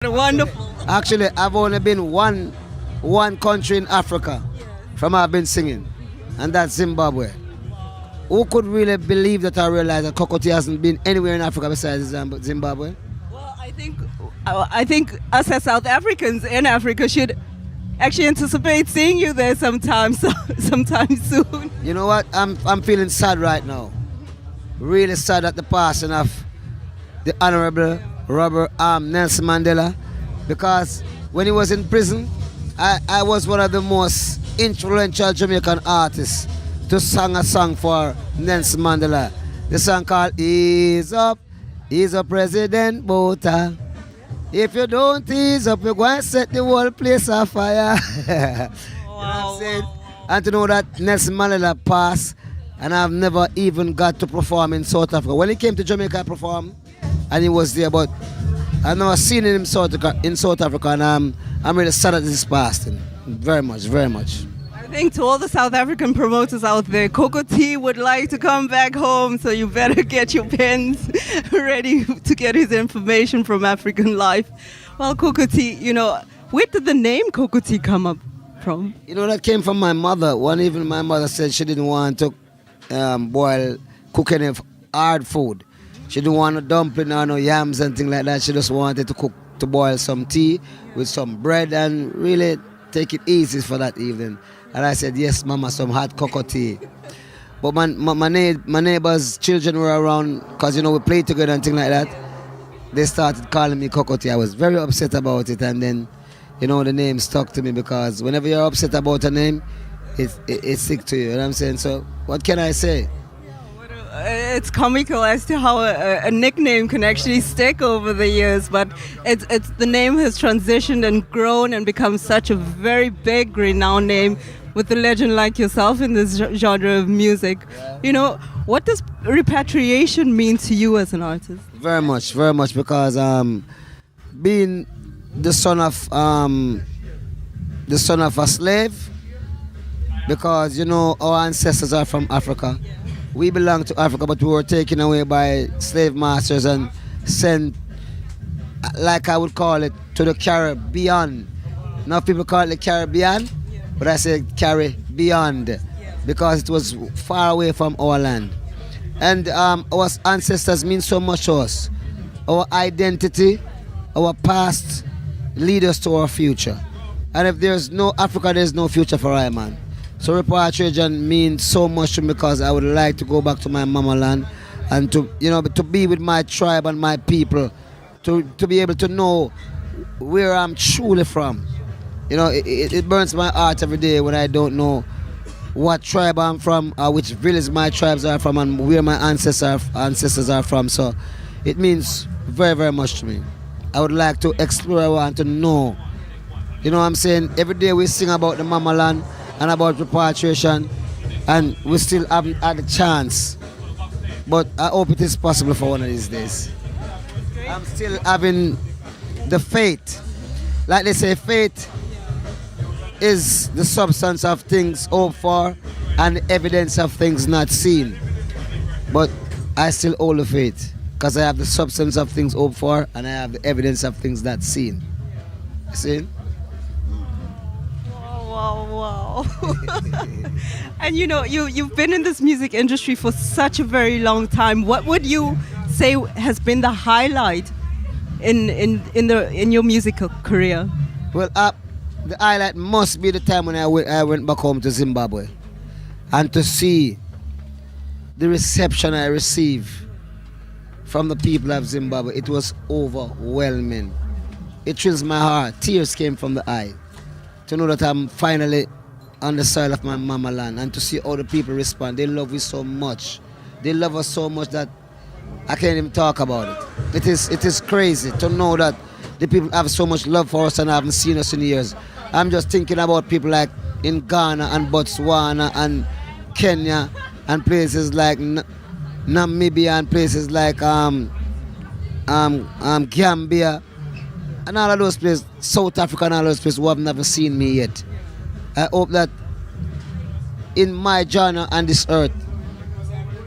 Wonderful. Actually, I've only been one country in Africa from I've been singing, and that's Zimbabwe. Who could really believe that I realized that Koko T hasn't been anywhere in Africa besides Zimbabwe? Well, I think us as South Africans in Africa should actually anticipate seeing you there sometime soon. You know what? I'm feeling sad right now. Really sad at the passing of the Honorable Robert Nelson Mandela, because when he was in prison, I was one of the most influential Jamaican artists to sing a song for Nelson Mandela. The song called Ease Up President Bota. If you don't ease up, you're going to set the whole place on fire. You know what I'm saying? And to know that Nelson Mandela passed, and I've never even got to perform in South Africa. When he came to Jamaica, I performed, and he was there, but I've never seen him in South Africa, and I'm really sad that this is passed. Very much, very much. I think to all the South African promoters out there, Koko T would like to come back home, so you better get your pens ready to get his information from African Life. Well, Koko T, where did the name Koko T come up from? That came from my mother. One evening my mother said she didn't want to cook any hard food. She didn't want no dumpling or no yams and things like that. She just wanted to boil some tea with some bread and really take it easy for that evening. And I said, yes, Mama, some hot Koko T. But my neighbor's children were around, because, we played together and things like that. They started calling me Koko T. I was very upset about it. And then, the name stuck to me, because whenever you're upset about a name, it's sick to you. You know what I'm saying? So what can I say? It's comical as to how a nickname can actually stick over the years, but it's the name has transitioned and grown and become such a very big, renowned name with a legend like yourself in this genre of music. What does repatriation mean to you as an artist? Very much, because being the son of a slave, because our ancestors are from Africa. We belong to Africa, but we were taken away by slave masters and sent, like I would call it, to the Caribbean. Now people call it the Caribbean, but I say Caribbean because it was far away from our land. And our ancestors mean so much to us. Our identity, our past lead us to our future. And if there's no Africa, there's no future for I, man. So repatriation means so much to me, because I would like to go back to my mama land and to be with my tribe and my people, to be able to know where I'm truly from. It burns my heart every day when I don't know what tribe I'm from, or which village my tribes are from, and where my ancestors are from. So it means very, very much to me. I would like to explore, I want to know. You know what I'm saying? Every day we sing about the mama land and about repatriation, and we still haven't had a chance. But I hope it is possible for one of these days. I'm still having the faith. Like they say, faith is the substance of things hoped for and the evidence of things not seen. But I still hold the faith, because I have the substance of things hoped for and I have the evidence of things not seen. You see? Wow. And you've been in this music industry for such a very long time. What would you say has been the highlight in your musical career? Well, the highlight must be the time when I went back home to Zimbabwe, and to see the reception I received from the people of Zimbabwe. It was overwhelming. It thrills my heart. Tears came from the eye to know that I'm finally on the soil of my mama land, and to see how the people respond. They love me so much. They love us so much that I can't even talk about it. It is crazy to know that the people have so much love for us and haven't seen us in years. I'm just thinking about people like in Ghana and Botswana and Kenya and places like Namibia and places like Gambia and all of those places, South Africa and all those places who have never seen me yet. I hope that in my journey on this earth,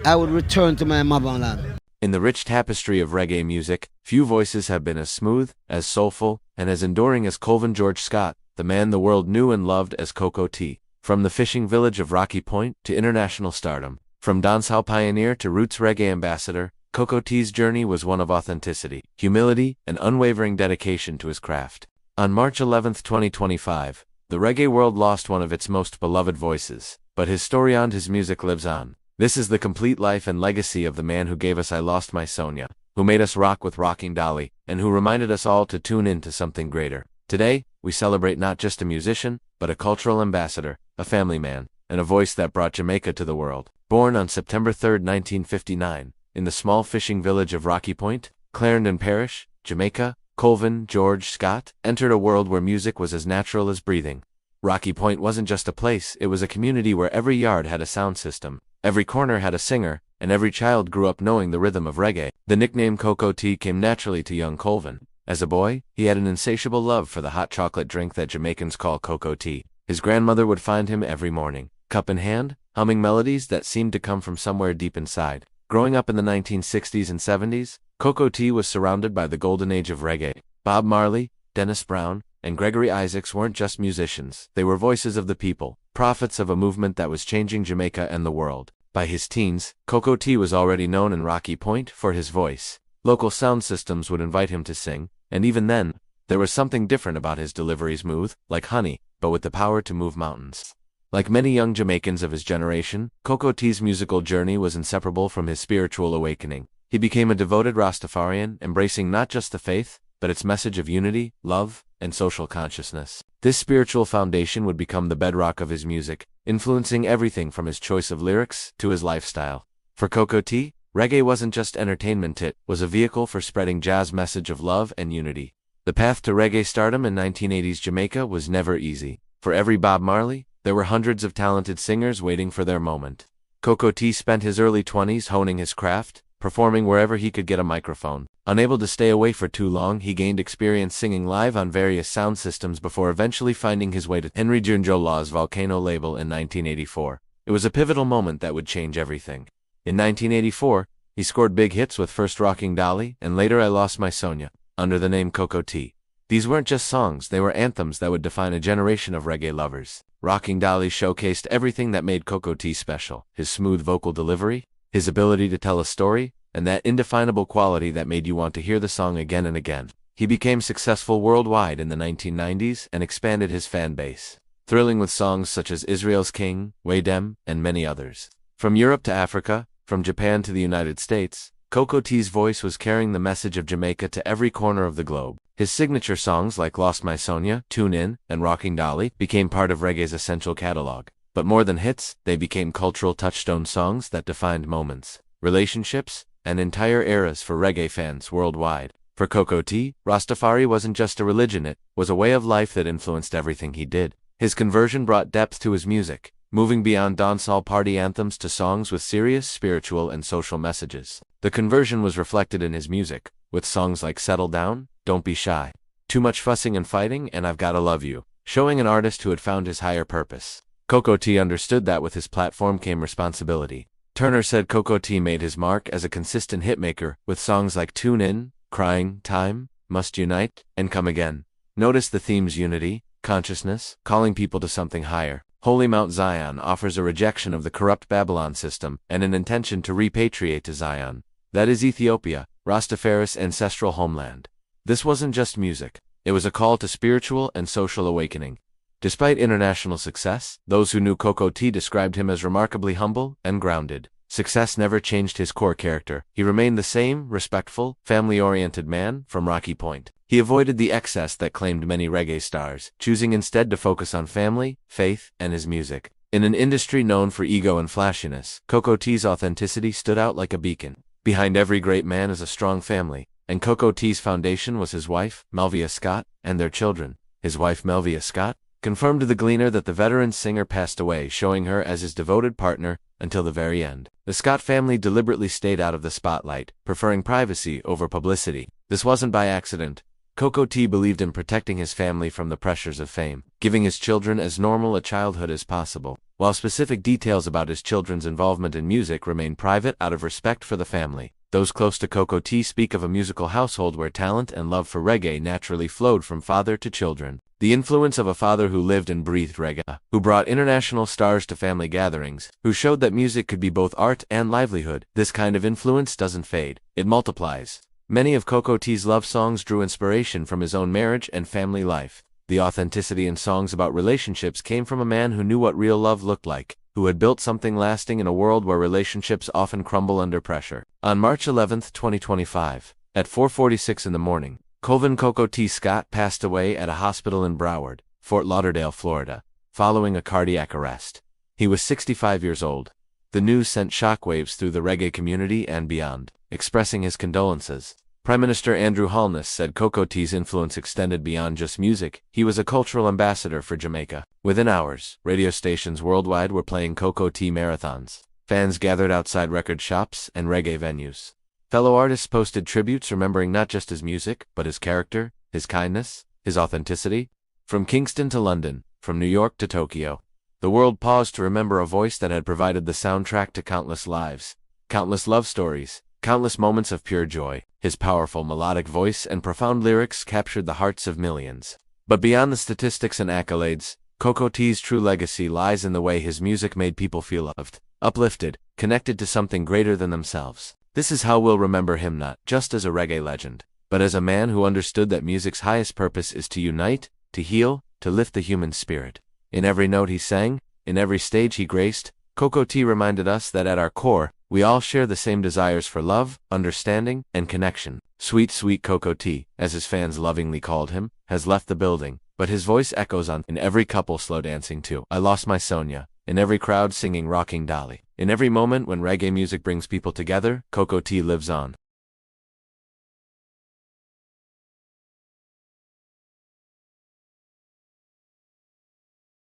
I would return to my motherland. In the rich tapestry of reggae music, few voices have been as smooth, as soulful, and as enduring as Colvin George Scott, the man the world knew and loved as Koko T. From the fishing village of Rocky Point to international stardom, from dancehall pioneer to roots reggae ambassador, Koko T's journey was one of authenticity, humility, and unwavering dedication to his craft. On March 11, 2025, the reggae world lost one of its most beloved voices, but his story and his music lives on. This is the complete life and legacy of the man who gave us I Lost My Sonia, who made us rock with Rocking Dolly, and who reminded us all to tune in to something greater. Today, we celebrate not just a musician, but a cultural ambassador, a family man, and a voice that brought Jamaica to the world. Born on September 3, 1959, in the small fishing village of Rocky Point, Clarendon Parish, Jamaica, Colvin George Scott entered a world where music was as natural as breathing. Rocky Point wasn't just a place, it was a community where every yard had a sound system, every corner had a singer, and every child grew up knowing the rhythm of reggae. The nickname Koko T came naturally to young Colvin. As a boy, he had an insatiable love for the hot chocolate drink that Jamaicans call Koko T. His grandmother would find him every morning, cup in hand, humming melodies that seemed to come from somewhere deep inside. Growing up in the 1960s and 70s, Koko T was surrounded by the golden age of reggae. Bob Marley, Dennis Brown, and Gregory Isaacs weren't just musicians, they were voices of the people, prophets of a movement that was changing Jamaica and the world. By his teens, Koko T was already known in Rocky Point for his voice. Local sound systems would invite him to sing, and even then, there was something different about his delivery, smooth, like honey, but with the power to move mountains. Like many young Jamaicans of his generation, Koko T's musical journey was inseparable from his spiritual awakening. He became a devoted Rastafarian, embracing not just the faith, but its message of unity, love, and social consciousness. This spiritual foundation would become the bedrock of his music, influencing everything from his choice of lyrics to his lifestyle. For Koko T, reggae wasn't just entertainment, it was a vehicle for spreading Jah's message of love and unity. The path to reggae stardom in 1980s Jamaica was never easy. For every Bob Marley, there were hundreds of talented singers waiting for their moment. Koko T spent his early 20s honing his craft, performing wherever he could get a microphone. Unable to stay away for too long, he gained experience singing live on various sound systems before eventually finding his way to Henry Junjo Law's Volcano label in 1984. It was a pivotal moment that would change everything. In 1984, he scored big hits with first Rocking Dolly and later I Lost My Sonia, under the name Koko T. These weren't just songs, they were anthems that would define a generation of reggae lovers. Rocking Dolly showcased everything that made Koko T special: his smooth vocal delivery, his ability to tell a story, and that indefinable quality that made you want to hear the song again and again. He became successful worldwide in the 1990s and expanded his fan base, thrilling with songs such as Israel's King, Way Dem, and many others. From Europe to Africa, from Japan to the United States, Koko T's voice was carrying the message of Jamaica to every corner of the globe. His signature songs like Lost My Sonia, Tune In, and Rocking Dolly became part of reggae's essential catalog. But more than hits, they became cultural touchstone songs that defined moments, relationships, and entire eras for reggae fans worldwide. For Koko T, Rastafari wasn't just a religion, it was a way of life that influenced everything he did. His conversion brought depth to his music, moving beyond dancehall party anthems to songs with serious spiritual and social messages. The conversion was reflected in his music, with songs like Settle Down, Don't Be Shy, Too Much Fussing and Fighting, and I've Gotta Love You, showing an artist who had found his higher purpose. Koko T understood that with his platform came responsibility. Turner said Koko T made his mark as a consistent hitmaker, with songs like Tune In, Crying, Time, Must Unite, and Come Again. Notice the themes: unity, consciousness, calling people to something higher. Holy Mount Zion offers a rejection of the corrupt Babylon system and an intention to repatriate to Zion. That is Ethiopia, Rastafari's ancestral homeland. This wasn't just music, it was a call to spiritual and social awakening. Despite international success, those who knew Koko T described him as remarkably humble and grounded. Success never changed his core character. He remained the same, respectful, family-oriented man from Rocky Point. He avoided the excess that claimed many reggae stars, choosing instead to focus on family, faith, and his music. In an industry known for ego and flashiness, Koko T's authenticity stood out like a beacon. Behind every great man is a strong family, and Koko T's foundation was his wife, Melvia Scott, and their children. His wife, Melvia Scott, confirmed to the Gleaner that the veteran singer passed away, showing her as his devoted partner until the very end. The Scott family deliberately stayed out of the spotlight, preferring privacy over publicity. This wasn't by accident. Koko T believed in protecting his family from the pressures of fame, giving his children as normal a childhood as possible. While specific details about his children's involvement in music remained private out of respect for the family, Those close to Koko T speak of a musical household where talent and love for reggae naturally flowed from father to children. The influence of a father who lived and breathed reggae, who brought international stars to family gatherings, who showed that music could be both art and livelihood. This kind of influence doesn't fade, it multiplies. Many of Koko T's love songs drew inspiration from his own marriage and family life. The authenticity in songs about relationships came from a man who knew what real love looked like, who had built something lasting in a world where relationships often crumble under pressure. On March 11, 2025, at 4:46 in the morning, Colvin Koko T. Scott passed away at a hospital in Broward, Fort Lauderdale, Florida, following a cardiac arrest. He was 65 years old. The news sent shockwaves through the reggae community and beyond. Expressing his condolences, Prime Minister Andrew Holness said Koko T's influence extended beyond just music. He was a cultural ambassador for Jamaica. Within hours, radio stations worldwide were playing Koko T marathons. Fans gathered outside record shops and reggae venues. Fellow artists posted tributes remembering not just his music, but his character, his kindness, his authenticity. From Kingston to London, from New York to Tokyo, the world paused to remember a voice that had provided the soundtrack to countless lives, countless love stories, countless moments of pure joy. His powerful melodic voice and profound lyrics captured the hearts of millions. But beyond the statistics and accolades, Koko T's true legacy lies in the way his music made people feel loved, uplifted, connected to something greater than themselves. This is how we'll remember him, not just as a reggae legend, but as a man who understood that music's highest purpose is to unite, to heal, to lift the human spirit. In every note he sang, in every stage he graced, Koko T reminded us that at our core, we all share the same desires for love, understanding, and connection. Sweet, sweet Koko T, as his fans lovingly called him, has left the building, but his voice echoes on in every couple slow dancing to I Lost My Sonia, in every crowd singing Rocking Dolly. In every moment when reggae music brings people together, Koko T lives on.